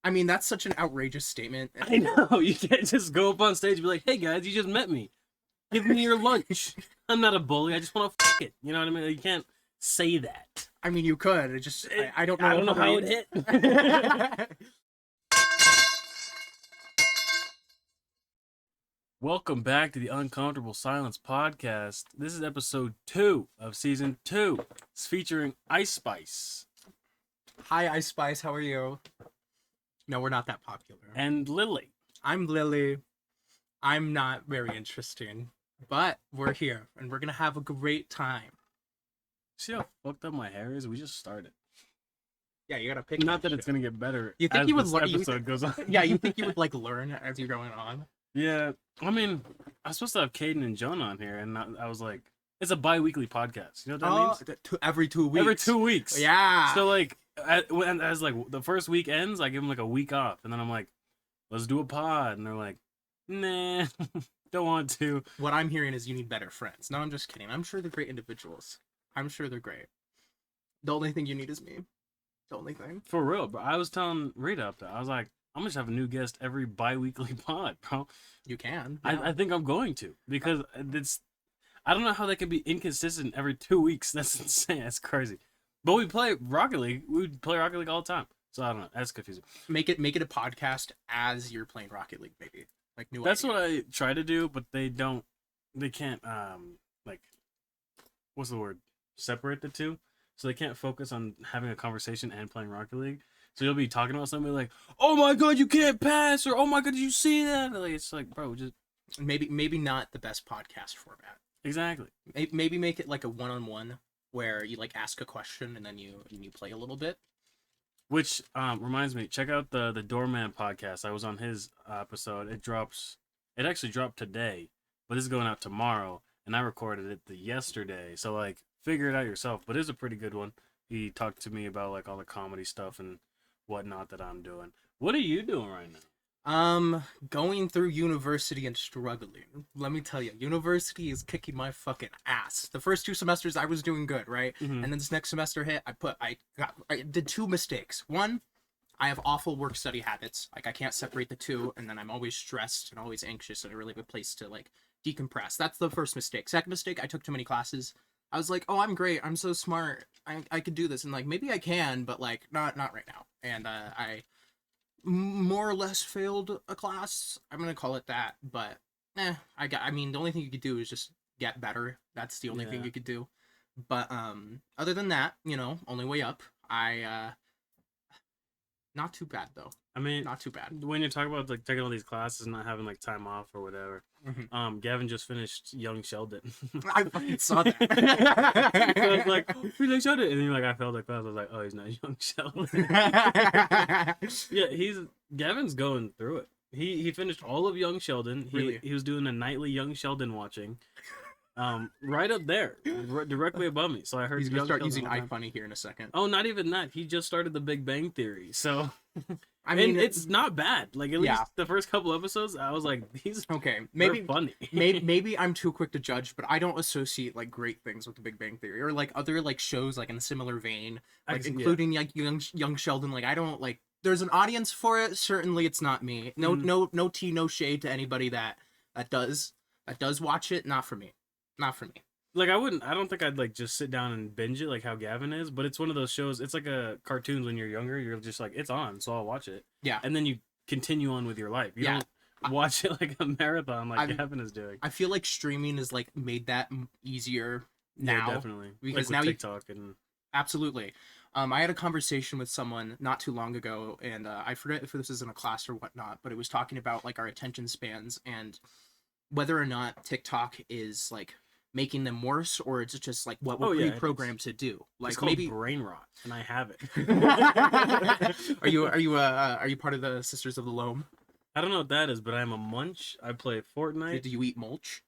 I mean, that's such an outrageous statement. I know. You can't just go up on stage and be like, hey, guys, you just met me. Give me your lunch. I'm not a bully. I just want to fuck it. You know what I mean? You can't say that. I mean, you could. It just, I don't know. I don't know how it hit. Welcome back to the Uncomfortable Silence podcast. This is episode 2 of season 2. It's featuring Ice Spice. Hi, Ice Spice. How are you? No, we're not that popular. And Lillie. I'm Lillie. I'm not very interesting, but we're here and we're gonna have a great time. See how fucked up my hair is? We just started. Yeah, you gotta pick. Not that it's gonna get better. You think as you would this learn? episode goes on? Yeah, you think you would like learn as you're going on? Yeah, I mean, I was supposed to have Kaden and Jonah on here, and I was like, it's a bi-weekly podcast. You know what that means? Every 2 weeks. Every 2 weeks. Yeah. So like, as like the first week ends, I give them like a week off, and then I'm like, let's do a pod, and they're like, nah, don't want to. What I'm hearing is you need better friends. No, I'm just kidding. I'm sure they're great individuals. I'm sure they're great. The only thing you need is me. The only thing. For real, bro. I was telling Rita up there, I was like, I'm gonna just have a new guest every bi-weekly pod, bro. You can. Yeah. I think I'm going to, because I don't know how they can be inconsistent every 2 weeks. That's insane. That's crazy. But we play Rocket League. We play Rocket League all the time. So I don't know. That's confusing. Make it a podcast as you're playing Rocket League, maybe. Like new. That's idea. what I try to do, but they can't like, what's the word? Separate the two. So they can't focus on having a conversation and playing Rocket League. So you'll be talking about somebody like, "Oh my god, you can't pass," or "Oh my god, did you see that?" Like, it's like, bro, just maybe not the best podcast format. exactly. Maybe make it like a one-on-one where you like ask a question and then you play a little bit. Which reminds me, check out the Doorman podcast. I was on his episode. It actually dropped today, but it's going out tomorrow, and I recorded it yesterday. So like, figure it out yourself. But it's a pretty good one. He talked to me about like all the comedy stuff and whatnot that I'm doing. What are you doing right now? Going through university and struggling. Let me tell you, university is kicking my fucking ass. The first 2 semesters I was doing good, right? Mm-hmm. And then this next semester hit, I did 2 mistakes. One, I have awful work study habits. Like I can't separate the two, and then I'm always stressed and always anxious, and I really have a place to like decompress. That's the first mistake. Second mistake, I took too many classes. I was like, oh, I'm great. I'm so smart. I could do this. And like, maybe I can, but like, not right now. And I more or less failed a class. I'm going to call it that. But I mean, the only thing you could do is just get better. That's the only thing you could do. But other than that, you know, only way up. Not too bad though. I mean, not too bad. When you're talking about like taking all these classes and not having like time off or whatever, Gavin just finished Young Sheldon. I fucking saw that. So I was like, oh, Young Sheldon, and then you're like, I failed that class. I was like, oh, he's not Young Sheldon. Yeah, Gavin's going through it. He finished all of Young Sheldon. He was doing a nightly Young Sheldon watching. Right up there, directly above me. So I heard he's gonna start using iFunny here in a second. Oh, not even that. He just started The Big Bang Theory. So I mean, it's not bad. Like at least the first couple episodes, I was like, these maybe funny. maybe I'm too quick to judge, but I don't associate like great things with The Big Bang Theory or like other like shows like in a similar vein, like including like Young Sheldon. Like I don't like. There's an audience for it. Certainly, it's not me. No tea, no shade to anybody that does watch it. Not for me. Not for me. Like I don't think I'd like just sit down and binge it like how Gavin is, but it's one of those shows. It's like a cartoons when you're younger. You're just like, it's on, so I'll watch it. Yeah. And then you continue on with your life. You don't watch it like a marathon like Gavin is doing. I feel like streaming has like made that easier now. Yeah, definitely. Because like now TikTok and absolutely. I had a conversation with someone not too long ago, and I forget if this is in a class or whatnot, but it was talking about like our attention spans and whether or not TikTok is like making them worse, or it's just like what we're pre-programmed to do. Like it's called maybe brain rot, and I have it. Are you part of the Sisters of the Loam? I don't know what that is, but I'm a munch. I play Fortnite. Do you eat mulch?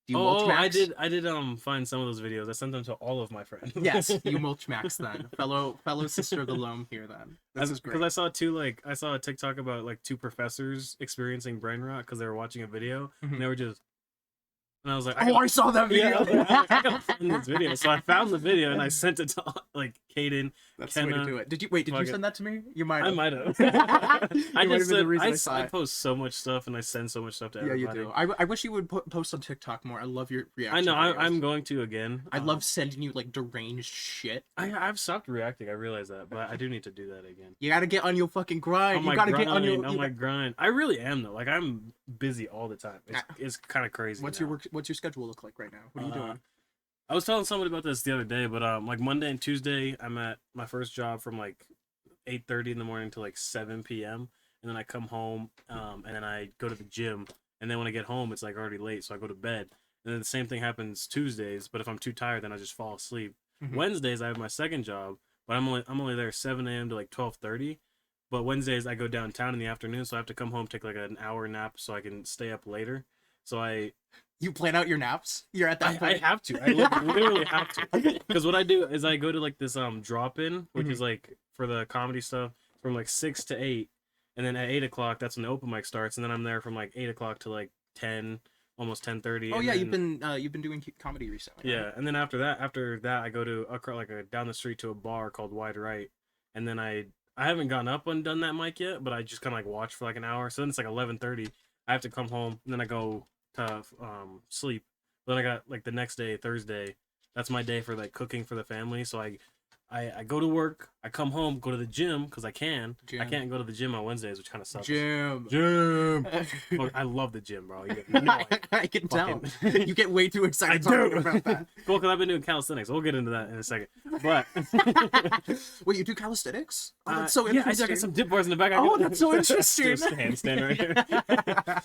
Do you mulch max? I did find some of those videos. I sent them to all of my friends. Yes, you mulch max then. Fellow Sister of the Loam here then. This is great. Because I saw a TikTok about like 2 professors experiencing brain rot because they were watching a video and they were just And I was like, I saw that video. yeah, I gotta find this video. So I found the video and I sent it to like Kaden. That's the way to do it. Did you send that to me? You might have. I might have. I post so much stuff and I send so much stuff to everybody. Yeah, you do. I wish you would post on TikTok more. I love your reaction. I know. I'm going to again. I love sending you like deranged shit. I've stopped reacting. I realize that, but I do need to do that again. You gotta get on your fucking grind. You gotta get on my grind. I really am though. Like I'm busy all the time. It's kind of crazy. What's your schedule look like right now? What are you doing? I was telling somebody about this the other day, but like Monday and Tuesday, I'm at my first job from like 8:30 in the morning to like 7 p.m. and then I come home, and then I go to the gym, and then when I get home, it's like already late, so I go to bed. And then the same thing happens Tuesdays, but if I'm too tired, then I just fall asleep. Mm-hmm. Wednesdays, I have my second job, but I'm only there 7 a.m. to like 12:30. But Wednesdays, I go downtown in the afternoon, so I have to come home, take like an hour nap, so I can stay up later. So You plan out your naps? You're at that point? I have to. I literally have to. Because what I do is I go to like this drop-in, which is like for the comedy stuff, from like 6 to 8. And then at 8 o'clock, that's when the open mic starts. And then I'm there from like 8 o'clock to like 10, almost 10:30. Oh, yeah, then, you've been doing comedy recently. Yeah, right? And then after that, I go to down the street to a bar called Wide Right. And then I haven't gone up and done that mic yet, but I just kind of like watch for like an hour. So then it's like 11:30. I have to come home, and then I go to sleep. Then I got like the next day, Thursday, that's my day for like cooking for the family. So I go to work, I come home, go to the gym because I can. I can't go to the gym on Wednesdays, which kind of sucks. Gym. Look, I love the gym, bro. I can tell. You get way too excited talking about that. Cool, because I've been doing calisthenics. We'll get into that in a second. But wait, you do calisthenics? Oh, that's so interesting. Yeah, I got some dip bars in the back. That's so interesting. Just a handstand right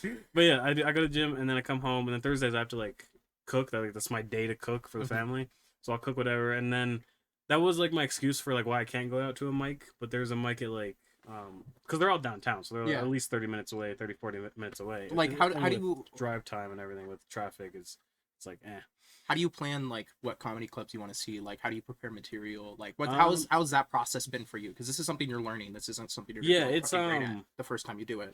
here. But yeah, I go to the gym and then I come home, and then Thursdays I have to like cook. That's my day to cook for the family. So I'll cook whatever, and then that was like my excuse for like why I can't go out to a mic. But there's a mic at like because they're all downtown, so they're like, at least 30 minutes away, 40 minutes away. Like how do you drive time and everything with traffic it's like How do you plan like what comedy clubs you want to see? Like how do you prepare material? Like how's that process been for you? Because this is something you're learning. This isn't something you're it's great at the first time you do it.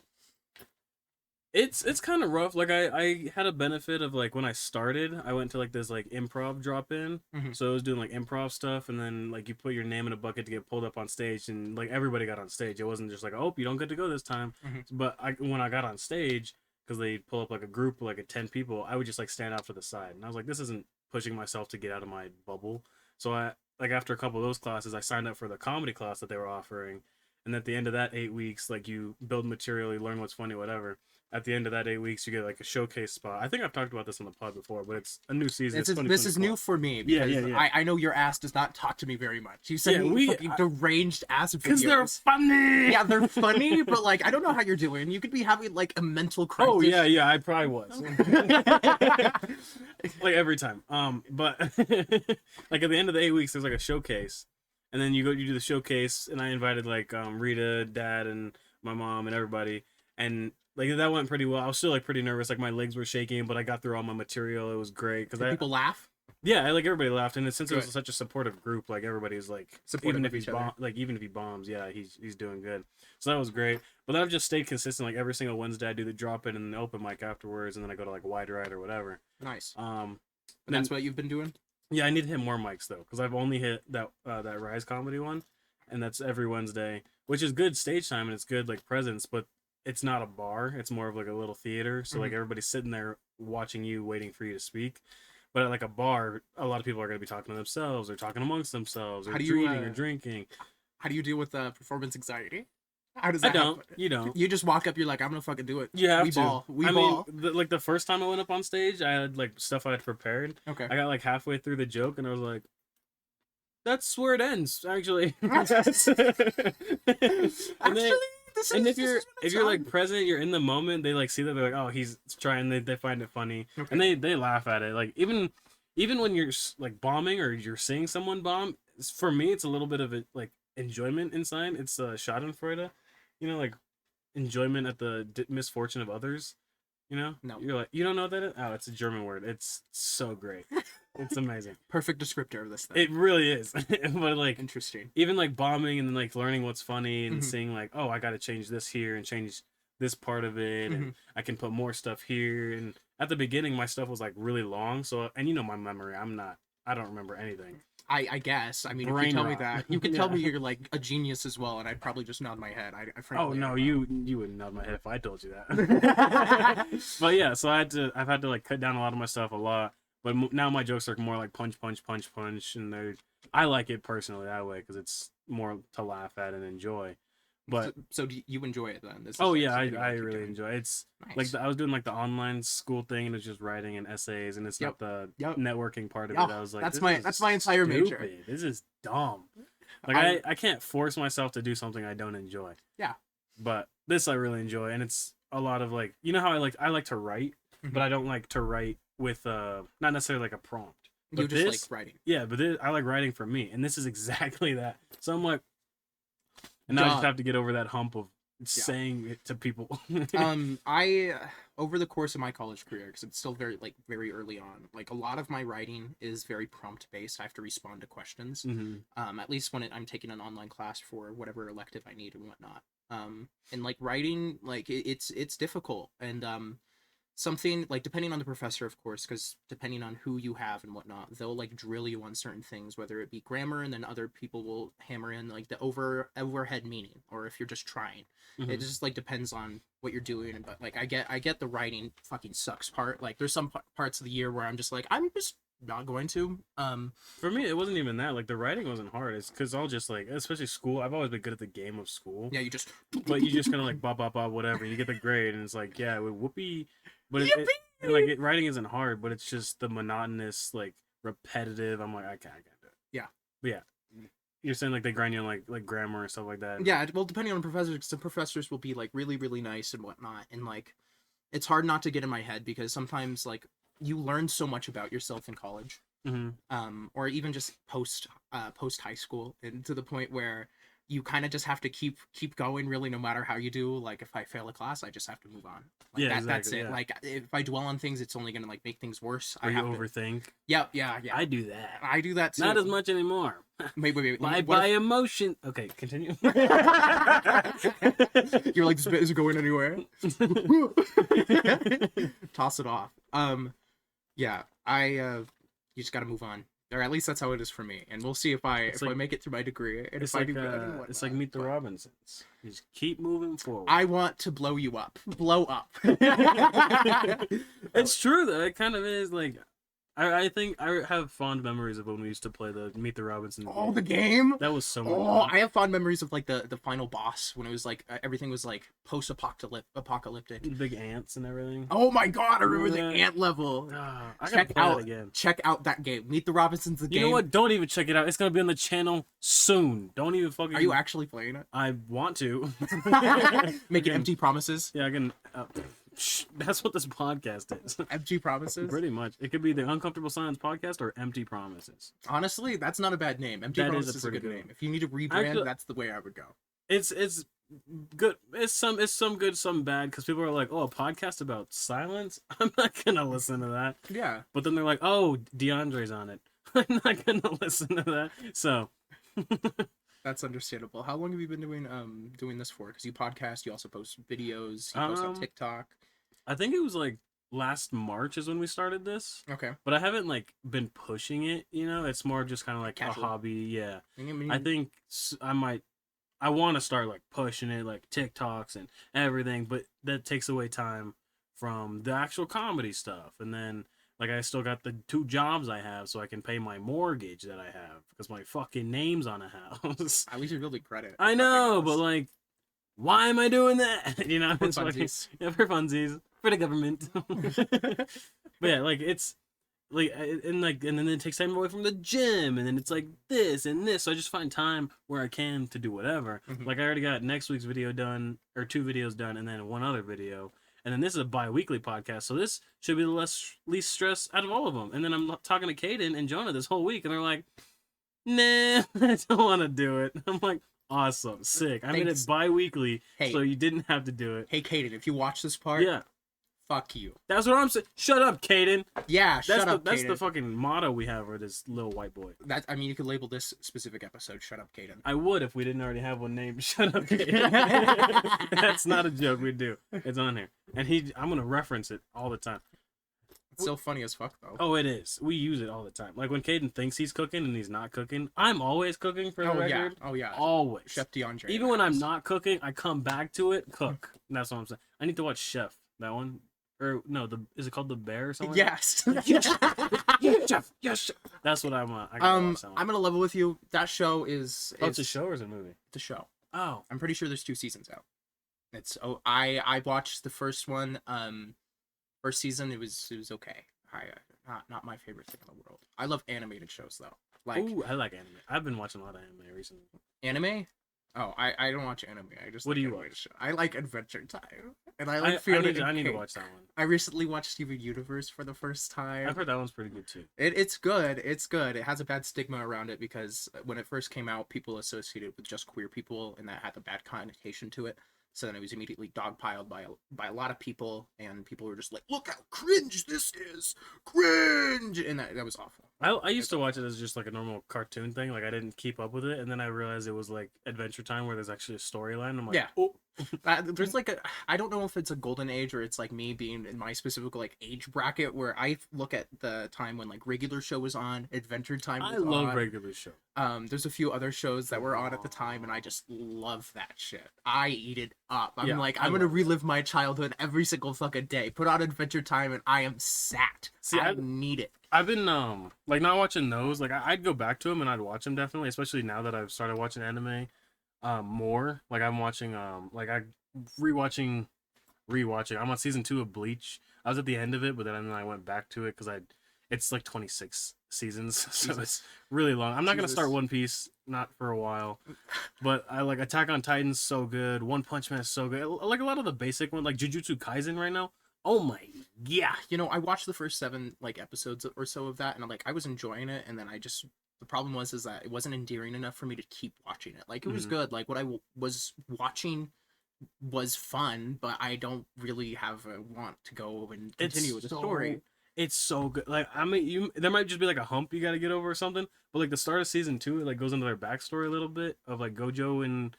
It's kind of rough. Like I had a benefit of like when I started, I went to like this like improv drop in. So I was doing like improv stuff, and then like you put your name in a bucket to get pulled up on stage, and like everybody got on stage. It wasn't just like, oh, you don't get to go this time. But when I got on stage, because they pull up like a group like 10 people, I would just like stand out to the side, and I was like, this isn't pushing myself to get out of my bubble. So I like after a couple of those classes, I signed up for the comedy class that they were offering, and at the end of that 8 weeks, like you build material, you learn what's funny, whatever. At the end of that 8 weeks, you get like a showcase spot. I think I've talked about this on the pod before, but it's a new season. This is new for me. Because I know your ass does not talk to me very much. You send me fucking deranged ass videos. Because they're funny. Yeah, they're funny, but like I don't know how you're doing. You could be having like a mental crisis. Oh yeah, I probably was. Like every time. But like at the end of the 8 weeks, there's like a showcase, and then you do the showcase, and I invited like Rita, Dad, and my mom, and everybody, and like that went pretty well. I was still like pretty nervous, like my legs were shaking, but I got through all my material. It was great because people laugh. Yeah, like everybody laughed, and since it was such a supportive group, like everybody's like supportive even if he's even if he bombs, yeah, he's doing good. So that was great. But then I've just stayed consistent. Like every single Wednesday, I do the drop in and the open mic afterwards, and then I go to like Wide Right or whatever. Nice. And that's what you've been doing. Yeah, I need to hit more mics though, because I've only hit that Rise comedy one, and that's every Wednesday, which is good stage time and it's good like presence, but it's not a bar. It's more of like a little theater. So like everybody's sitting there watching you, waiting for you to speak. But at like a bar, a lot of people are going to be talking to themselves or talking amongst themselves or eating or drinking. How do you deal with performance anxiety? How does that happen? You don't. You just walk up, you're like, I'm going to fucking do it. You have we to. Ball. We ball. Mean, like the first time I went up on stage, I had like stuff I had prepared. Okay. I got like halfway through the joke and I was like, that's where it ends, actually. And if you're like present, you're in the moment, they like see that, they're like, oh, he's trying, they find it funny. Okay. And they laugh at it. Like even when you're like bombing or you're seeing someone bomb, for me it's a little bit of a like enjoyment inside. It's a schadenfreude, like enjoyment at the misfortune of others. No. You're like, you don't know what that is? Oh, it's a German word. It's so great. It's amazing. Perfect descriptor of this thing. It really is. But like interesting. Even like bombing and then like learning what's funny and seeing like, oh, I got to change this here and change this part of it, and I can put more stuff here, and at the beginning my stuff was like really long. So and you know my memory, I don't remember anything. I guess. I mean, if Brain you tell me rot. that, you can tell Yeah. me you're like a genius as well, and I'd probably just nod my head. I Oh frankly, no, I don't you wouldn't nod my head if I told you that. know. But yeah, so I've had to like cut down a lot of my stuff a lot. But now my jokes are more like punch, punch, punch, punch, and I like it personally that way because it's more to laugh at and enjoy. But So do you enjoy it then? This is oh like yeah, something you I wanna keep really doing. enjoy it. It's like Nice. I was doing like the online school thing and it's just writing and essays and it's Yep. not the Yep. networking part of Oh, it. I was like, that's this my is entire major. stupid. This is dumb. Like I can't force myself to do something I don't enjoy. Yeah. But this I really enjoy and it's a lot of like you know how I like to write, Mhm. but I don't like to write with not necessarily like a prompt. But You just this, like writing. yeah, but I like writing for me, and this is exactly that. So I'm like, and now I just Duh. have to get over that hump of saying it to people. I over the course of my college career, because it's still very early on, like a lot of my writing is very prompt based. I have to respond to questions. Mhm. At least when I'm taking an online class for whatever elective I need and whatnot. And like writing, like it's difficult, and something like depending on the professor, of course, because depending on who you have and whatnot, they'll like drill you on certain things, whether it be grammar, and then other people will hammer in like the overhead meaning, or if you're just trying. It Mhm. just like depends on what you're doing. But like I get the writing fucking sucks part. Like there's some parts of the year where I'm just like I'm just not going to. For me, it wasn't even that. Like the writing wasn't hard. It's because I'll just like, especially school. I've always been good at the game of school. Yeah, you just. But you just kind of like bop bop bop whatever. You get the grade, and it's like yeah, whoopee. But writing isn't hard, but it's just the monotonous like repetitive. I'm like I can't do it. Yeah. But yeah. You're saying like they grind you on like grammar and stuff like that. Yeah, well, depending on the professors, some professors will be like really nice and whatnot, and like it's hard not to get in my head because sometimes like you learn so much about yourself in college, or even just post high school, and to the point where you kind of just have to keep going really no matter how you do. Like if I fail a class, I just have to move on. Like, Yeah, that's exactly, it. yeah. Like if I dwell on things, it's only gonna like make things worse. Or I you have to. overthink. Yeah. I do that. I do that too. Not as much anymore. Wait. By emotion. Okay, continue. You're like, this bit isn't going anywhere. Toss it off. Yeah, you just gotta move on, or at least that's how it is for me. And we'll see if I make it through my degree, and It's if I like do good and whatnot. it's like Meet the Robinsons. You just keep moving forward. I want to blow you up. Blow up. It's true though. It kind of is like. I think I have fond memories of when we used to play the Meet the Robinsons. Oh, the game. That was so much Oh, fun. I have fond memories of like the final boss when it was like everything was like apocalyptic. Big ants and everything. Oh my god, I remember Yeah. the ant level. Ah, I gotta Check play out that again. Check out that game. Meet the Robinsons. The game. You know what? Don't even check it out. It's gonna be on the channel soon. Don't even fucking. Are you actually playing it? I want to. Making empty promises. Yeah, I can. That's what this podcast is. Empty promises. Pretty much. It could be the Uncomfortable Science Podcast or Empty Promises. Honestly, that's not a bad name. Empty That is promises a is a pretty good good name. one. If you need to rebrand, Actually- that's the way I would go. It's good. It's some good, some bad. Because people are like, "Oh, a podcast about silence." I'm not gonna listen to that. Yeah. But then they're like, "Oh, DeAndre's on it." I'm not gonna listen to that. So. That's understandable. How long have you been doing this for? Because you podcast, you also post videos, you post on TikTok. I think it was like last March is when we started this. Okay. But I haven't like been pushing it, you know. It's more just kind of like Casual. a hobby. Yeah. I I think I want to start like pushing it, like TikToks and everything, but that takes away time from the actual comedy stuff. And then like I still got the 2 jobs I have, so I can pay my mortgage that I have because my fucking name's on a house. At least you're building credit. I know, but like, why am I doing that? You know, For it's fucking- funsies. yeah, for funsies, for the government. But yeah, like it's like and then it takes time away from the gym, and then it's like this and this. So I just find time where I can to do whatever. Mhm. Like I already got next week's video done, or 2 videos done, and then 1 other video. And then this is a bi-weekly podcast, so this should be the least stress out of all of them. And then I'm talking to Kaden and Jonah this whole week, and they're like, "Nah, I don't want to do it." I'm like, "Awesome, sick." I made it Thanks. bi-weekly, Hey. so you didn't have to do it. Hey, Kaden, if you watch this part, Yeah, fuck you. that's what I'm saying. Shut up, Kaden. Yeah, shut up, That's Kaden. the fucking motto we have for this little white boy. I mean, you could label this specific episode "Shut Up, Kaden." I would if we didn't already have one named Shut Up, Kaden. That's not a joke we do. It's on here, and I'm gonna reference it all the time. It's still funny as fuck though. Oh, it is. We use it all the time. Like when Kaden thinks he's cooking and he's not cooking, I'm always cooking for the record. Oh yeah. Always. Chef DeAndre. Even when I'm not cooking, I come back to it, cook. And that's what I'm saying. I need to watch Chef. That one. Or no, is it called The Bear or something? Yes. Yes, Chef. Yes, Chef. That's what I'm. I'm gonna level with you. That show is. It's a show or is it a movie? It's a show. Oh, I'm pretty sure there's 2 seasons out. I watched the first one. First season it was okay. Not my favorite thing in the world. I love animated shows though. Like, ooh, I like anime. I've been watching a lot of anime recently. Anime? Oh, I don't watch anime. I just what do you watch? watch? I like Adventure Time, and I like Fiona. I need to watch that one. I recently watched Steven Universe for the first time. I've heard that one's pretty good too. It's good. It's good. It has a bad stigma around it because when it first came out, people associated with just queer people, and that had a bad connotation to it. So then it was immediately dogpiled by a lot of people, and people were just like, "Look how cringe this is, cringe," and that was awful. I used to watch it as just like a normal cartoon thing. Like I didn't keep up with it, and then I realized it was like Adventure Time where there's actually a storyline. I'm like, yeah. Oh. There's like I don't know if it's a golden age or it's like me being in my specific like age bracket where I look at the time when like regular show was on, Adventure Time was on. I love regular show. There's a few other shows that were on at the time, and I just love that shit. I eat it up. I'm gonna relive my childhood every single fucking day. Put on Adventure Time, and I am sat. See, I need it. I've been like not watching those. Like I'd go back to them and I'd watch them definitely, especially now that I've started watching anime. More like I'm watching like I rewatching. I'm on season 2 of Bleach. I was at the end of it, but then I went back to it because it's like 26 seasons, so it's really long. I'm not gonna start One Piece, not for a while, but I like Attack on Titan's so good. One Punch Man is so good. Like a lot of the basic ones, like Jujutsu Kaisen right now. Oh my yeah, I watched the first 7 like episodes or so of that, and I was enjoying it, and then the problem was that it wasn't endearing enough for me to keep watching it. Like it was good. Like what I was watching was fun, but I don't really have a want to go and continue with the story. It's so good. Like I mean, there might just be like a hump you got to get over or something. But like the start of season 2, it like goes into their backstory a little bit of like Gojo and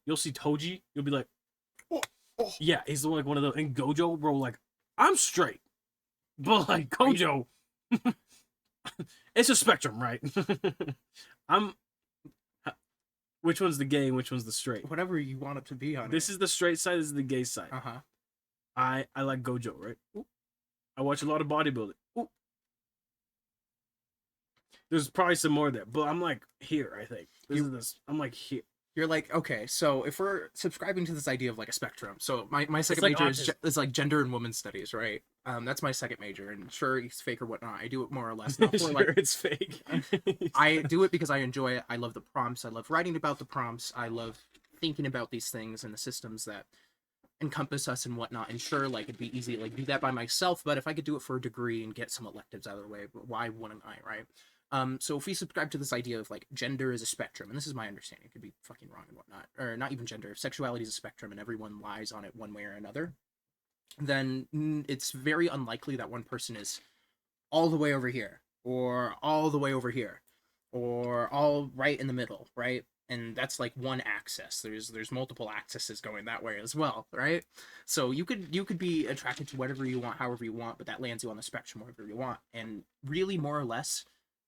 you'll see Toji. You'll be like, oh. Yeah, he's like one of those. And Gojo, bro, like I'm straight, but like Gojo. It's a spectrum, right? Which one's the gay and which one's the straight? Whatever you want it to be on. This is the straight side, this is the gay side. Uh-huh. I like Gojo, right? Ooh. I watch a lot of bodybuilding. Ooh. There's probably some more there, but I'm like here, I think. I'm like here. You're like, okay, so if we're subscribing to this idea of like a spectrum, so my second major is like gender and women's studies, right? That's my second major, and sure, it's fake or whatnot. I do it more or less. Sure, like, it's fake. I do it because I enjoy it. I love the prompts. I love writing about the prompts. I love thinking about these things and the systems that encompass us and whatnot. And sure, like it'd be easy to like do that by myself, but if I could do it for a degree and get some electives out of the way, why wouldn't I, right? So if we subscribe to this idea of like gender is a spectrum, and this is my understanding, it could be fucking wrong and whatnot, or not even gender, if sexuality is a spectrum and everyone lies on it one way or another, then it's very unlikely that one person is all the way over here, or all the way over here, or all right in the middle, right? And that's like one axis. There's multiple axes going that way as well, right? So you could be attracted to whatever you want, however you want, but that lands you on the spectrum wherever you want. And really, more or less,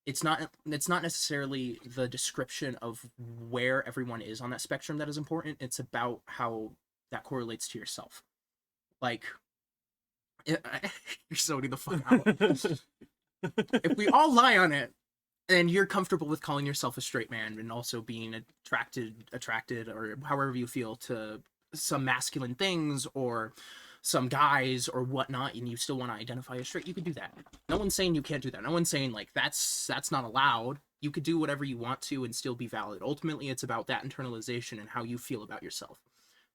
it's not necessarily the description of where everyone is on that spectrum that is important. It's about how that correlates to yourself. Like, you're zoning the fuck out. If we all lie on it, and you're comfortable with calling yourself a straight man and also being attracted, or however you feel, to some masculine things or some guys or whatnot, and you still want to identify as straight, you can do that. No one's saying you can't do that. No one's saying like that's not allowed. You could do whatever you want to and still be valid. Ultimately, it's about that internalization and how you feel about yourself.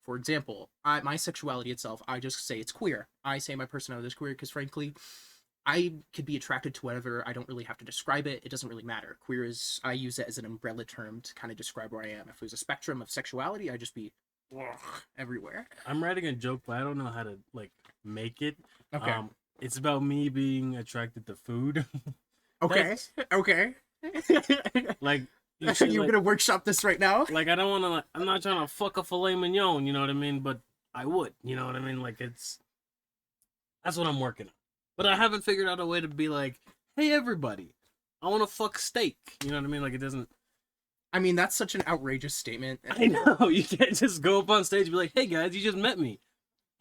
For example, my sexuality itself, I just say it's queer. I say my personality is queer because frankly, I could be attracted to whatever. I don't really have to describe it. It doesn't really matter. Queer is, I use it as an umbrella term to kind of describe where I am. If it was a spectrum of sexuality, I'd just be everywhere. I'm writing a joke, but I don't know how to like make it. Okay. It's about me being attracted to food. Okay. Okay. Like you're gonna workshop this right now? Like I don't want to. Like, I'm not trying to fuck a filet mignon. You know what I mean? But I would. You know what I mean? Like that's what I'm working on. But I haven't figured out a way to be like, hey, everybody, I want to fuck steak. You know what I mean? Like, it doesn't. I mean, that's such an outrageous statement. I know. You can't just go up on stage and be like, hey, guys, you just met me.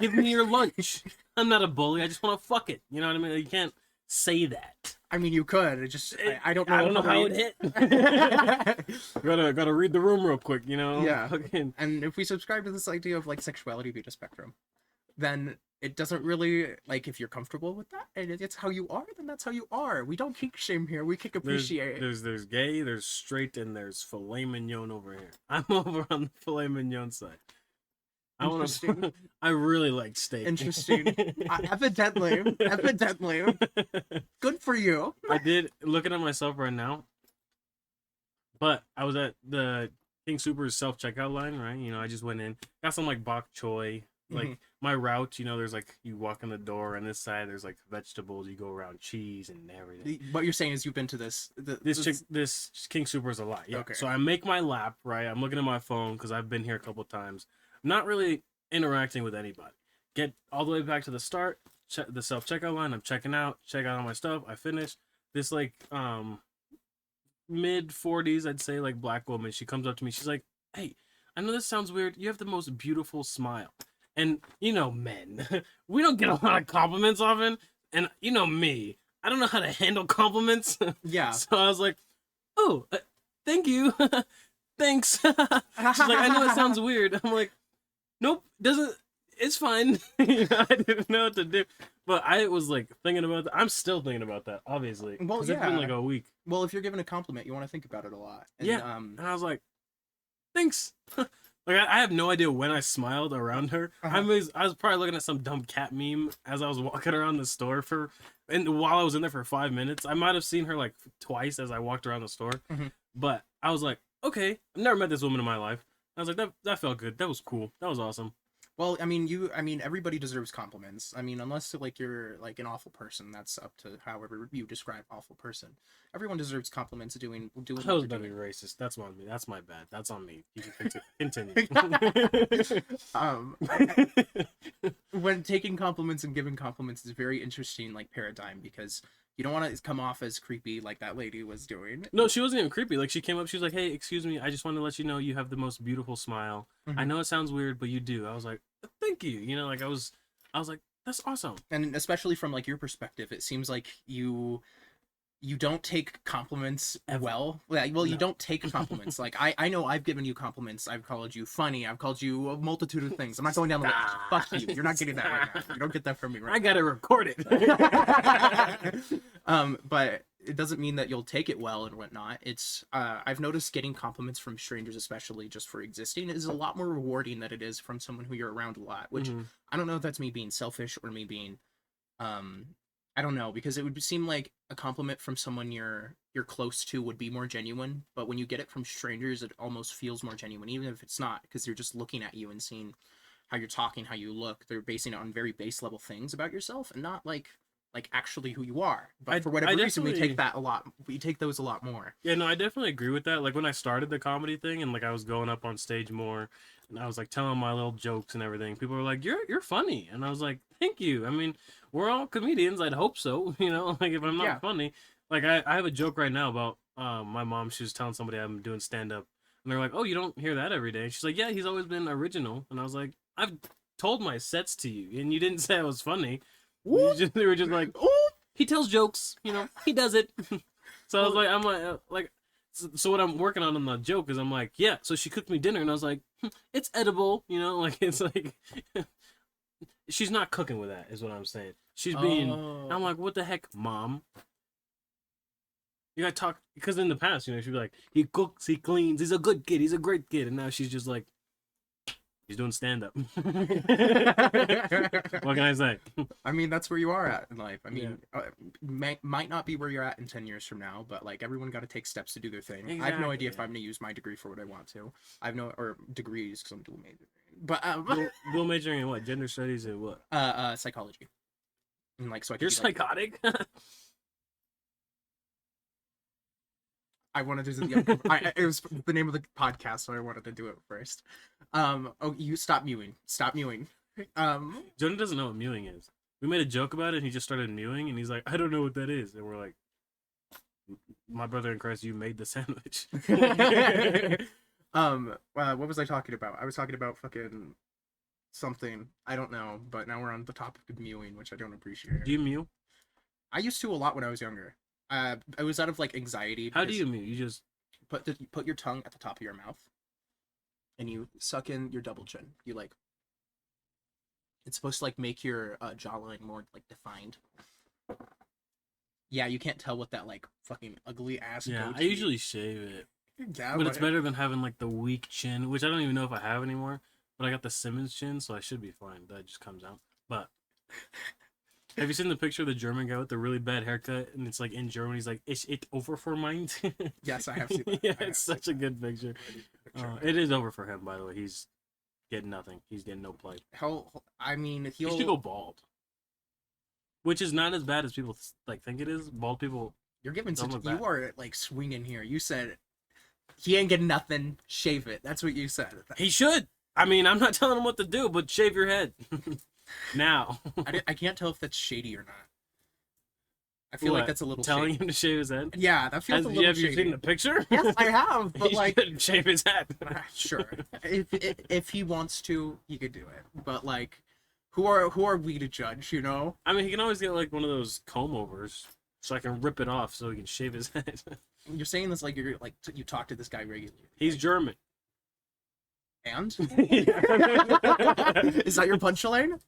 Give me your lunch. I'm not a bully. I just want to fuck it. You know what I mean? You can't say that. I mean, you could. It just, I don't know. I don't know how it hit. gotta read the room real quick, you know? Yeah. Fucking... And if we subscribe to this idea of like sexuality being a spectrum, then it doesn't really, like, if you're comfortable with that and it's how you are, then that's how you are. We don't kink shame here. We kink appreciate. There's gay, there's straight, and there's filet mignon over here. I'm over on the filet mignon side. I really like steak. Interesting. Evidently. Good for you. I did, looking at myself right now, but I was at the King Super's self-checkout line, right? You know, I just went in, got some like bok choy. Like my route, you know, there's like, you walk in the door, and this side there's like vegetables, you go around cheese and everything. What you're saying is you've been to this King Super's a lot, yeah. Okay. So I make my lap, right? I'm looking at my phone because I've been here a couple times. I'm not really interacting with anybody. Get all the way back to the start, check the self checkout line. I'm checking out, check out all my stuff. I finish. This like mid 40s, I'd say, like black woman. She comes up to me. She's like, "Hey, I know this sounds weird. You have the most beautiful smile." And you know, men, we don't get a lot of compliments often. And you know me, I don't know how to handle compliments. Yeah. So I was like, "Oh, thank you, thanks." She's like, "I know it sounds weird." I'm like, "Nope, doesn't. It's fine." You know, I didn't know what to do, but I was like thinking about that. I'm still thinking about that, obviously. Well, It's been like a week. Well, if you're given a compliment, you want to think about it a lot. And, Yeah. And I was like, "Thanks." Like I have no idea when I smiled around her. I was probably looking at some dumb cat meme as I was walking around the store and while I was in there for 5 minutes. I might have seen her like twice as I walked around the store, but I was like, okay, I've never met this woman in my life. I was like, that felt good. That was cool. That was awesome. Well, I mean, everybody deserves compliments. I mean, unless like you're like an awful person, that's up to however you describe awful person. Everyone deserves compliments. Doing. I was about to be racist. That's on me. That's my bad. That's on me. You can continue. When taking compliments and giving compliments is a very interesting like paradigm because you don't want to come off as creepy like that lady was doing. No, she wasn't even creepy. Like she came up, she was like, "Hey, excuse me, I just wanted to let you know you have the most beautiful smile. I know it sounds weird, but you do." I was like, "Thank you." You know, like I was like, "That's awesome." And especially from like your perspective, it seems like you don't take compliments well. Well, No. you don't take compliments. Like I know I've given you compliments. I've called you funny. I've called you a multitude of things. I'm not going down the list. Fuck you. You're not getting that right now. You don't get that from me right now. I got it recorded. But it doesn't mean that you'll take it well and whatnot. It's I've noticed getting compliments from strangers, especially just for existing, is a lot more rewarding than it is from someone who you're around a lot. Which I don't know if that's me being selfish or me being I don't know, because it would seem like a compliment from someone you're close to would be more genuine, but when you get it from strangers, it almost feels more genuine, even if it's not, because they're just looking at you and seeing how you're talking, how you look. They're basing it on very base level things about yourself, and not like actually who you are. But for whatever reason, we take that a lot. We take those a lot more. Yeah, no, I definitely agree with that. Like when I started the comedy thing, and like I was going up on stage more, and I was like telling my little jokes and everything. People were like, "You're funny," and I was like, "Thank you." I mean, we're all comedians. I'd hope so. You know, like if I'm not funny, like I have a joke right now about my mom. She was telling somebody I'm doing stand up, and they're like, "Oh, you don't hear that every day." She's like, "Yeah, he's always been original," and I was like, "I've told my sets to you, and you didn't say I was funny." They were just like, "Oh, he tells jokes, you know, he does it." So I was like, so what I'm working on the joke is I'm like, yeah, so she cooked me dinner, and I was like, it's edible, you know, like it's like, she's not cooking with that, is what I'm saying. She's being, I'm like, what the heck, mom? You gotta talk, because in the past, you know, she'd be like, he cooks, he cleans, he's a good kid, he's a great kid, and now she's just like, he's doing stand-up. What can I say? I mean, that's where you are at in life. I mean, might not be where you're at in 10 years from now, but like everyone got to take steps to do their thing. Exactly. I have no idea if I'm going to use my degree for what I want to. I have no, or degrees because I'm dual major. But dual majoring in what? Gender studies and what? Psychology. And like, so I You're psychotic? I wanted to do the it was the name of the podcast, so I wanted to do it first. Oh, you stop mewing. Stop mewing. Jonah doesn't know what mewing is. We made a joke about it, and he just started mewing, and he's like, "I don't know what that is," and we're like, "My brother in Christ, you made the sandwich." What was I talking about? I was talking about fucking something. I don't know, but now we're on the topic of mewing, which I don't appreciate. Do you mew? I used to a lot when I was younger. I was out of like anxiety. How do you mew? You just put your tongue at the top of your mouth, and you suck in your double chin. You like. It's supposed to like make your jawline more like defined. Yeah, you can't tell what that like fucking ugly ass. yeah. I goatee- usually shave it, Yeah, but it's better than having like the weak chin, which I don't even know if I have anymore. But I got the Simmons chin, so I should be fine. That just comes out. But have you seen the picture of the German guy with the really bad haircut? And it's like in German, he's like, "Is it over for mine?" Yes, I have seen that. Yeah, I have it's seen such a good picture. It is over for him, by the way. He's getting nothing. He's getting no play. I mean, He should go bald, which is not as bad as people like think it is. Bald people. You're giving Don't such. look bad. You are like swinging here. You said he ain't getting nothing. Shave it. That's what you said. He should. I mean, I'm not telling him what to do, but shave your head now. I can't tell if that's shady or not. I feel like What, that's a little telling shady. him to shave his head. Yeah, that feels a little Have you shady. seen the picture? Yes, I have. But He like, should shave his head. sure, if he wants to, he could do it. But like, who are we to judge? You know? I mean, he can always get like one of those comb overs, so I can rip it off so he can shave his head. You're saying this like you're like you talk to this guy regularly. He's German. And is Yeah, that your punchline?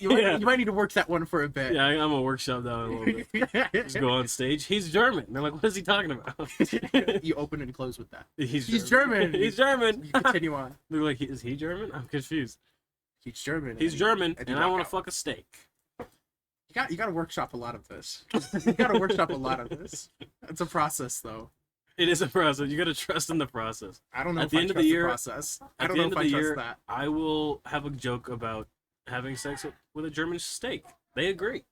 You might need to work that one for a bit. I'm gonna workshop that one a little bit. Just go on stage. He's German. They're like, what is he talking about? You open and close with that. He's German. He's German. You continue on. They're like, is he German? I'm confused. He's German. He's German, and you and I walk want to out. fuck a steak. You got to workshop a lot of this. You got to workshop a lot of this. It's a process, though. It is a process. You got to trust in the process. I don't know At if the I end of trust the the year- process. I At don't the know end if of I the trust year, that. I will have a joke about having sex with a German steak. They agree.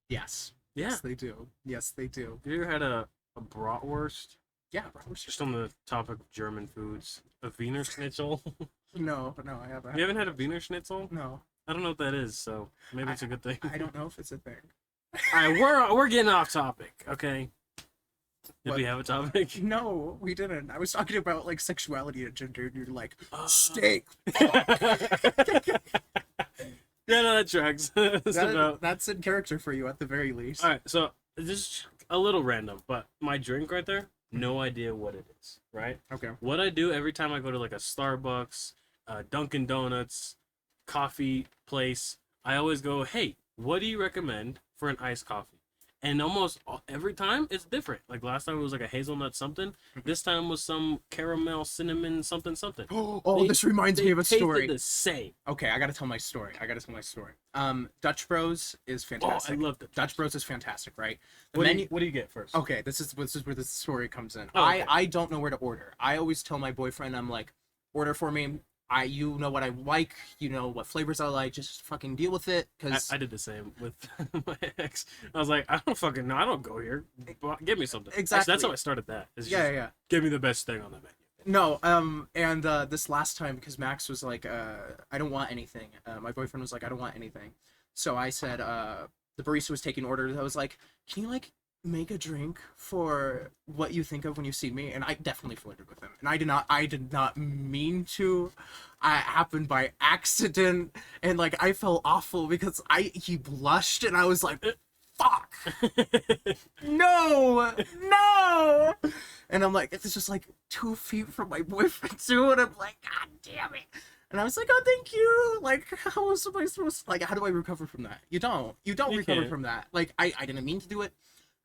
Yes. Yeah. Yes, they do. Yes, they do. Have you ever had a bratwurst? Yeah, bro. Just on the topic of German foods. A Wiener Schnitzel? No, I haven't. You haven't had a Wiener Schnitzel? No, I don't know what that is, so maybe it's a good thing. I don't know if it's a thing. Alright, we're getting off topic, okay? Did What? we have a topic? No, we didn't. I was talking about like sexuality and gender, and you're like Uh, steak. Yeah, no, that tracks. It's about... That's in character for you at the very least. Alright, so this is a little random, but my drink right there, no idea what it is, right? Okay. What I do every time I go to like a Starbucks, Dunkin' Donuts, coffee place, I always go, hey, what do you recommend for an iced coffee? And almost every time it's different. Like last time it was like a hazelnut something. This time was some caramel cinnamon something something. Oh, this reminds me of a tasted story. the same. Okay, I gotta tell my story. Dutch Bros is Oh, I fantastic. loved it. Dutch Bros is fantastic, right? The What menu. do you get first? Okay, this is where the story comes in. Oh, okay. I don't know where to order. I always tell my boyfriend, I'm like, order for me. You know what I like, you know what flavors I like, just fucking deal with it. Cause I did the same with my ex. I was like, I don't fucking know. I don't go here. Give me something. Actually, Exactly. that's how I started that. It's yeah, just, yeah. give me the best thing on the menu. No, and this last time, because Max was like, I don't want anything. My boyfriend was like, I don't want anything. So I said, the barista was taking orders. I was like, can you like make a drink for what you think of when you see me? And I definitely flirted with him. And I did not mean to. It happened by accident. And like, I felt awful because he blushed and I was like, fuck. No. And I'm like, it's just like 2 feet from my boyfriend too. And I'm like, God damn it. And I was like, oh, thank you. Like, how was I supposed to, like, how do I recover from that? You don't recover can't. from that. Like, I didn't mean to do it.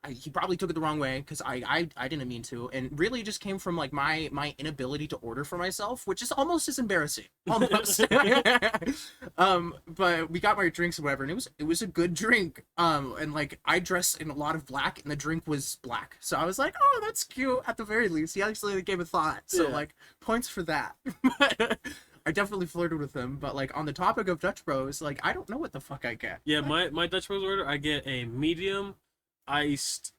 He probably took it the wrong way because I didn't mean to, and really just came from like my inability to order for myself, which is almost as embarrassing, almost. But we got my drinks and whatever, and it was a good drink. And like I dress in a lot of black, and the drink was black, so I was like, oh, that's cute. At the very least, he actually gave a thought, so Yeah. like points for that. I definitely flirted with him, but like on the topic of Dutch Bros, like I don't know what the fuck I get. Yeah, my Dutch Bros order, I get a medium iced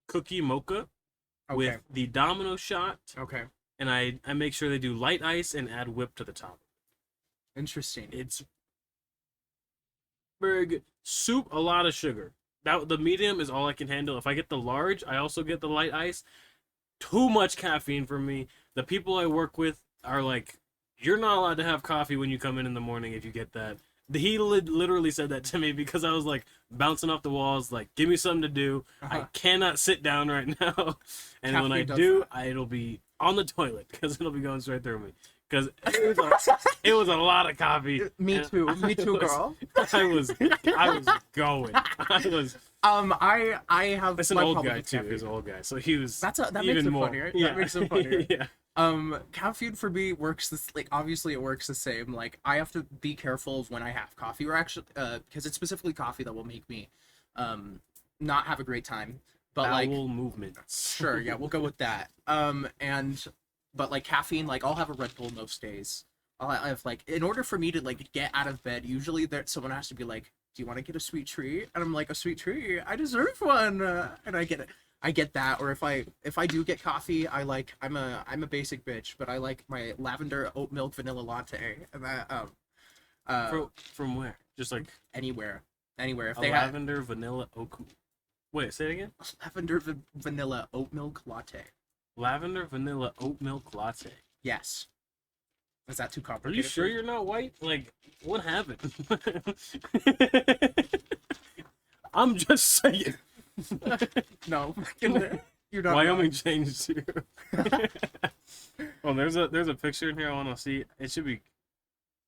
cookie mocha Okay. with the Domino shot, Okay. and I make sure they do light ice and add whip to the top. Interesting. It's very good. Soup, a lot of sugar. That the medium is all I can handle. If I get the large, I also get the light ice. Too much caffeine for me. The people I work with are like, "You're not allowed to have coffee when you come in the morning if you get that." He literally said that to me because I was like bouncing off the walls, like, "Give me something to do. I cannot sit down right now." And when I Caffeine does do, that. it'll be on the toilet because it'll be going straight through me. Because it was a lot of coffee. Me and too. Me too, girl. I was going. I was. I have It's an my old problem guy with too. caffeine. He's an old guy, so he was. That even makes it more. funnier. Yeah. That makes it funnier. Yeah. Caffeine for me works this like obviously it works the same. Like I have to be careful of when I have coffee, or actually, because it's specifically coffee that will make me, not have a great time. But Bowel movements. sure, yeah, we'll go with that. But like caffeine, like I'll have a Red Bull most days. I have like in order for me to like get out of bed, usually there someone has to be like, "Do you want to get a sweet treat?" And I'm like, "A sweet treat? I deserve one." And I get it. I get that. Or if I do get coffee, I'm a basic bitch, but I like my lavender oat milk vanilla latte. And that From where? Just like anywhere if a they have lavender vanilla oat. Wait, say it again. lavender vanilla oat milk latte. Lavender vanilla oat milk latte. Yes. Is that too Are complicated? you sure you're not white? Like, what happened? I'm just saying. No, you're not. Wyoming changed you. Oh, there's a picture in here I want to see. It should be.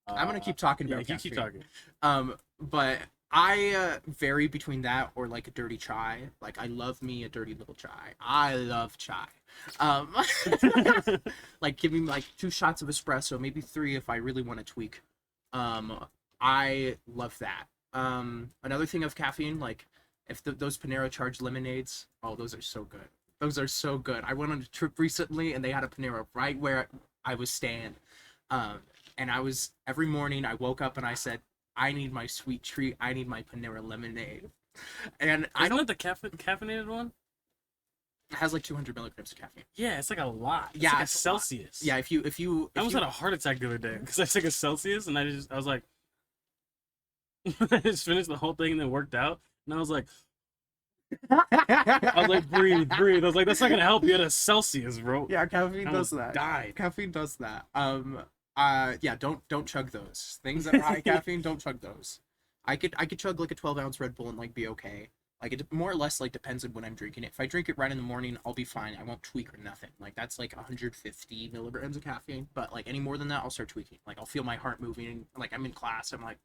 I'm gonna keep talking Yeah, about you keep caffeine. talking. But I vary between that or like a dirty chai. Like I love me a dirty little chai. I love chai. Um, like give me like 2 shots of espresso, maybe 3 if I really want to tweak. I love that. Another thing of caffeine, like if those Panera charged lemonades, oh, those are so good. Those are so good. I went on a trip recently and they had a Panera right where I was staying. Um, and I was every morning I woke up and I said, I need my sweet treat. I need my Panera lemonade. And I Isn't don't. that the caffeinated one? It has like 200 milligrams of caffeine. Yeah, it's like a lot. It's Yeah, like a it's a lot. Celsius. Yeah, if you I almost had a heart attack the other day because I took a Celsius and I was like, I just finished the whole thing and then worked out and I was like, breathe. I was like, that's not gonna help you at a Celsius, bro. yeah, caffeine I does almost that. died. Caffeine does that. Yeah, don't chug those things that are high caffeine. Don't chug those. I could chug like a 12-ounce Red Bull and like be okay. Like it more or less like depends on when I'm drinking it. If I drink it right in the morning, I'll be fine. I won't tweak or nothing. Like that's like 150 milligrams of caffeine. But like any more than that, I'll start tweaking. Like I'll feel my heart moving. Like I'm in class. I'm like,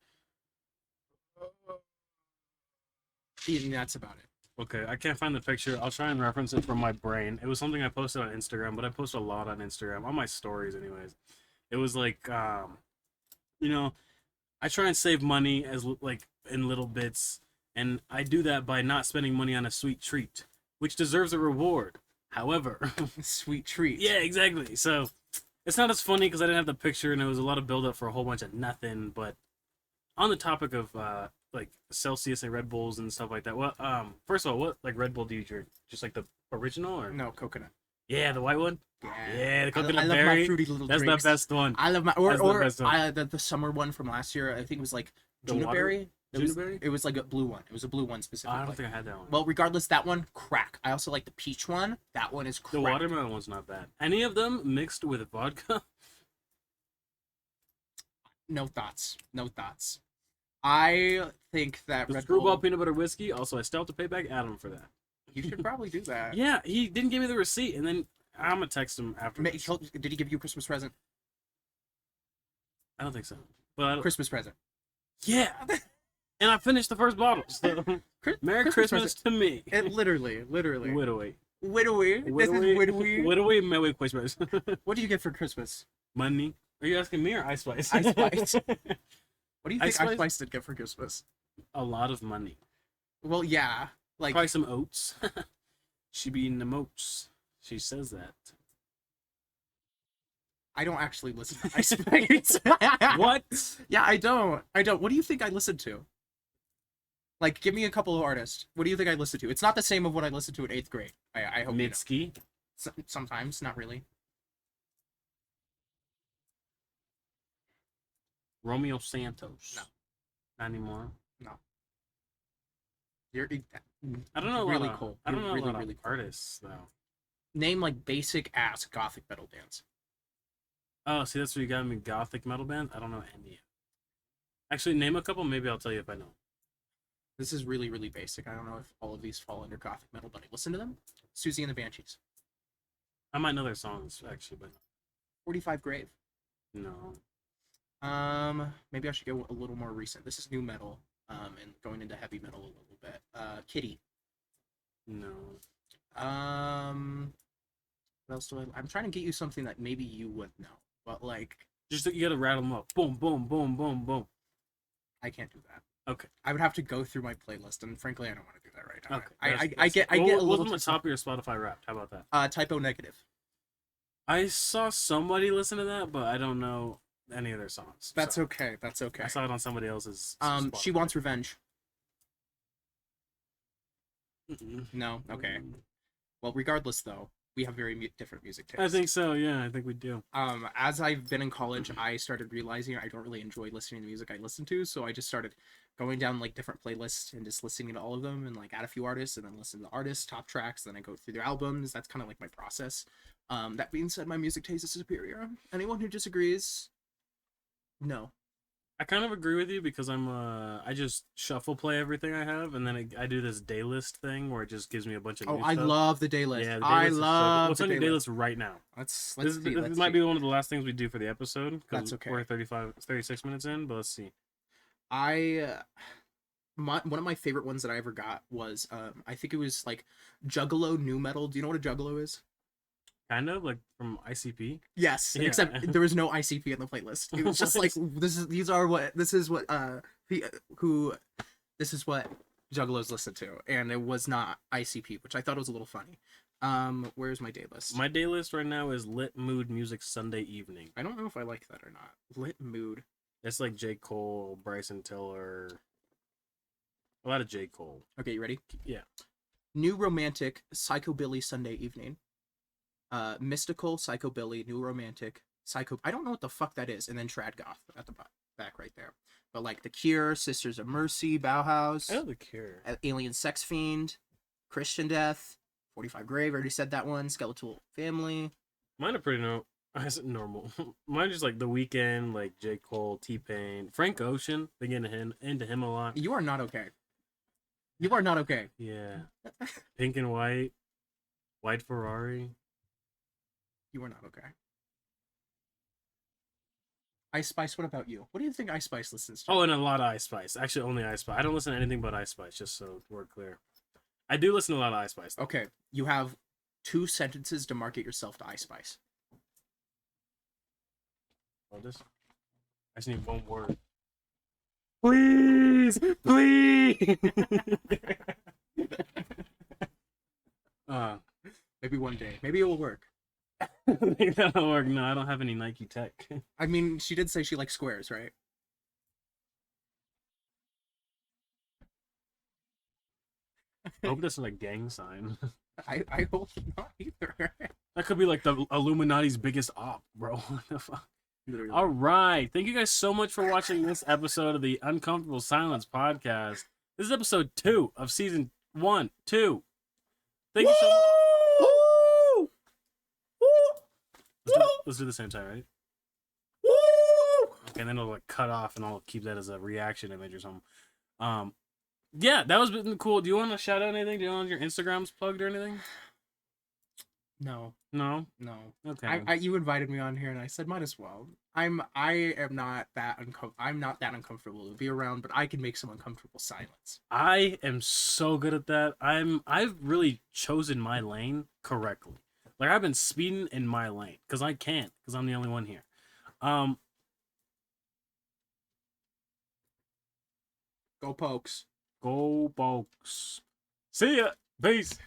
and that's about it. Okay, I can't find the picture. I'll try and reference it from my brain. It was something I posted on Instagram, but I post a lot on Instagram, on my stories anyways. It was like, you know, I try and save money as like in little bits, and I do that by not spending money on a sweet treat, which deserves a reward. However, Sweet treat. yeah, exactly. So it's not as funny because I didn't have the picture, and it was a lot of build up for a whole bunch of nothing. But on the topic of like Celsius and Red Bulls and stuff like that. Well, first of all, what like Red Bull do you drink? Just like the original or No, coconut. yeah, the white one. Yeah, the coconut I love berry. my fruity little That's drinks. the best one. I love my That's the best one. the summer one from last year. I think it was like The Juniperberry. water- It Juniperberry? was like a blue one. It was a blue one Oh, specifically. I don't think I had that one. Well, regardless, that one crack. I also like the peach one. That one is crack. The watermelon one's not bad. Any of them mixed with vodka? No thoughts. No thoughts. I think that The Red screwball Bull. peanut butter whiskey. Also, I still have to pay back Adam for that. You should probably do that. Yeah, he didn't give me the receipt, and then I'm gonna text him after. Did he give you a Christmas present? I don't think so. But Christmas present. yeah, and I finished the first bottle. So Merry Christmas to me. It literally. Widowy. Widowy. This is widowy. Widowy. Merry Christmas. What do you get for Christmas? Money. Are you asking me or Ice Spice? Ice Spice. What do you think Ice Ice Spice? Spice did get for Christmas? A lot of money. Well, yeah. Like, Probably some oats. She be eating them oats. She says that. I don't actually listen to Ice Spice. What? Yeah, I don't. What do you think I listen to? Like, give me a couple of artists. What do you think I listen to? It's not the same of what I listened to in 8th grade. I hope you know. Mitski. Sometimes, not really. Romeo Santos. No. Not anymore. No. You're I don't know really a lot of, cool. I don't You're know really a lot really of cool. artists though. Name like basic ass gothic metal bands. Oh, see, that's what you got me. Gothic metal band. I don't know any. Actually, name a couple. Maybe I'll tell you if I know. This is really really basic. I don't know if all of these fall under gothic metal, but I listen to them. Susie and the Banshees. I might know their songs actually, but 45 Grave. no. Maybe I should go a little more recent. This is new metal. And going into heavy metal a little bit. Kitty. No. What else do I'm trying to get you something that maybe you would know, but like Just you gotta rattle them up. Boom, boom, boom, boom, boom. I can't do that. Okay. I would have to go through my playlist, and frankly, I don't want to do that right now. Okay. I get a little. What's on the top of your Spotify Wrapped? How about that? Typo Negative. I saw somebody listen to that, but I don't know any of their songs. That's so. okay. That's okay. I saw it on somebody else's. She Wants Revenge. Mm-mm. No. Okay. Well, regardless, though, we have very different music tastes. I think so. Yeah, I think we do. As I've been in college, I started realizing I don't really enjoy listening to music I listen to, so I just started going down like different playlists and just listening to all of them and like add a few artists and then listen to the artists, top tracks, then I go through their albums. That's kind of like my process. That being said, my music taste is superior. Anyone who disagrees, no. I kind of agree with you because I just shuffle play everything I have, and then I do this day list thing where it just gives me a bunch of. Oh, new I stuff. love the day list. Yeah, I love. What's on your day list right now? Let's see. This might be one of the last things we do for the episode. That's okay. We're 36 minutes in, but let's see. One of my favorite ones that I ever got was I think it was like Juggalo new metal. Do you know what a Juggalo is? Kind of like from ICP. Yes, Yeah. except there was no ICP in the playlist. It was just like this is what Juggalos listen to, and it was not ICP, which I thought was a little funny. Where's my day list? My day list right now is Lit Mood Music Sunday Evening. I don't know if I like that or not. Lit Mood. It's like J. Cole, Bryson Tiller, a lot of J. Cole. Okay, you ready? Yeah. New Romantic Psychobilly Sunday Evening. Mystical Psychobilly, New Romantic Psycho. I don't know what the fuck that is, and then Trad Goth at the back right there. But like The Cure, Sisters of Mercy, Bauhaus. I know The Cure. Alien Sex Fiend, Christian Death, 45 Grave. Already said that one. Skeletal Family. Mine are pretty normal. Mine just like The Weeknd, like J. Cole, T-Pain, Frank Ocean. They get into him a lot. You are not okay. You are not okay. Yeah. Pink and White, White Ferrari. You are not okay. Ice Spice, what about you? What do you think Ice Spice listens to? Oh, and a lot of Ice Spice. Actually, only Ice Spice. I don't listen to anything but Ice Spice, just so we're clear. I do listen to a lot of Ice Spice. Though. Okay, you have 2 sentences to market yourself to Ice Spice. I just need one word. Please! Please! Maybe one day. Maybe it will work. I think that'll work. No, I don't have any Nike tech. I mean, she did say she likes squares, right? I hope that's like gang sign. I hope not either. That could be like the Illuminati's biggest op, bro. What the fuck? Literally. All right. Thank you guys so much for watching this episode of the Uncomfortable Silence podcast. This is episode 2 of season 1, 2. Thank you so much. Let's do the same time, right? Okay, and then it'll like cut off, and I'll keep that as a reaction image or something. Yeah, that was cool. Do you want to shout out anything? Do you want your Instagrams plugged or anything? No. No. Okay. You invited me on here, and I said might as well. I'm not that uncomfortable to be around, but I can make some uncomfortable silence. I am so good at that. I've really chosen my lane correctly. Like I've been speeding in my lane because I can't because I'm the only one here. Go Pokes. Go Pokes. See ya. Peace.